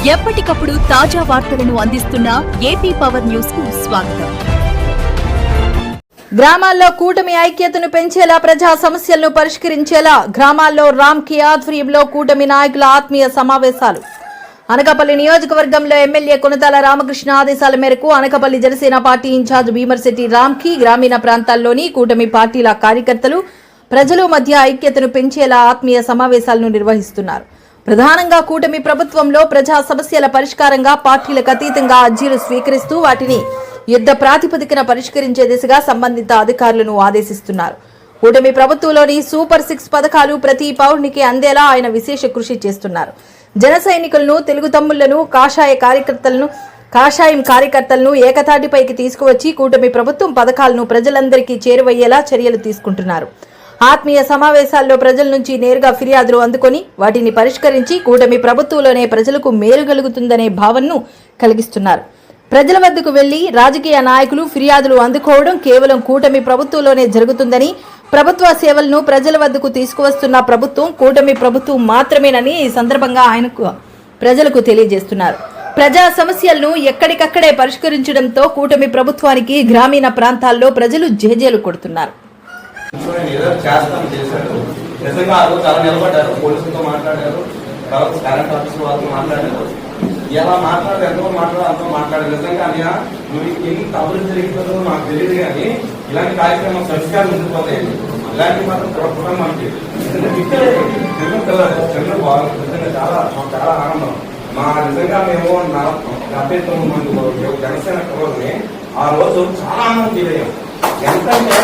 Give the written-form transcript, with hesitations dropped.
ఎప్పటికప్పుడు తాజా వార్తలను అందిస్తున్న ఏపీ పవర్ న్యూస్ కు స్వాగతం. గ్రామాల్లో కూటమి ఐక్యతను పెంచేలా ప్రజా సమస్యలను పరిష్కరించేలా గ్రామాల్లో రామ్కి ఆధ్వర్యంలో కూటమి నాయకుల ఆత్మీయ సమావేశాలు. అనకాపల్లి నియోజకవర్గంలో ఎమ్మెల్యే కొనతాల రామకృష్ణ ఆదేశాల మేరకు అనకాపల్లి జనసేన పార్టీ ఇన్ఛార్జ్ భీమర్శెట్టి రామ్కి గ్రామీణ ప్రాంతాల్లోని కూటమి పార్టీల కార్యకర్తలు ప్రజల మధ్య ఐక్యతను పెంచేలా ఆత్మీయ సమావేశాలను నిర్వహిస్తున్నారు. ప్రధానంగా కూటమి ప్రభుత్వంలో ప్రజా సమస్యల పరిష్కారంగా పార్టీలకు అతీతంగా అర్జీలు స్వీకరిస్తూ వాటిని యుద్ధ ప్రాతిపదికన పరిష్కరించే దిశగా సంబంధిత అధికారులను ఆదేశిస్తున్నారు. కూటమి ప్రభుత్వంలోని సూపర్ 6 పథకాలు ప్రతి పౌరునికి అందేలా ఆయన విశేష కృషి చేస్తున్నారు. జన సైనికులను, తెలుగు తమ్ముళ్లను, కాషాయం కార్యకర్తలను ఏకతాటిపైకి తీసుకువచ్చి కూటమి ప్రభుత్వం పథకాలను ప్రజలందరికీ చేరువయ్యేలా చర్యలు తీసుకుంటున్నారు. ఆత్మీయ సమావేశాల్లో ప్రజల నుంచి నేరుగా ఫిర్యాదులు అందుకొని వాటిని పరిష్కరించి కూటమి ప్రభుత్వంలోనే ప్రజలకు మేలు కలుగుతుందనే భావనను కలిగిస్తున్నారు. ప్రజల వద్దకు వెళ్లి రాజకీయ నాయకులు ఫిర్యాదులు అందుకోవడం కేవలం కూటమి ప్రభుత్వంలోనే జరుగుతుందని, ప్రభుత్వ సేవలను ప్రజల వద్దకు తీసుకువస్తున్న ప్రభుత్వం కూటమి ప్రభుత్వం మాత్రమేనని ఈ సందర్భంగా ఆయనకు ప్రజలకు తెలియజేస్తున్నారు. ప్రజా సమస్యలను ఎక్కడికక్కడే పరిష్కరించడంతో కూటమి ప్రభుత్వానికి గ్రామీణ ప్రాంతాల్లో ప్రజలు జేజేలు కొడుతున్నారు. ఎలా మాట్లాడారు, ఎంతో మాట్లాడారు నిజంగా నువ్వు ఎంత అభివృద్ధి జరిగిందో నాకు తెలియదు, కానీ ఇలాంటి కార్యక్రమం సంస్కారం ఉండిపోతాయండి. ఇలాంటి మాత్రం కూడా మనకి చిన్న బాగుంది. నిజంగా చాలా ఆనందం. మా నిజంగా మేము 79 మంది జనసేన కవర్ని ఆ రోజు చాలా ఆనందం ఫీల్ అయ్యాం. ఎంతంటే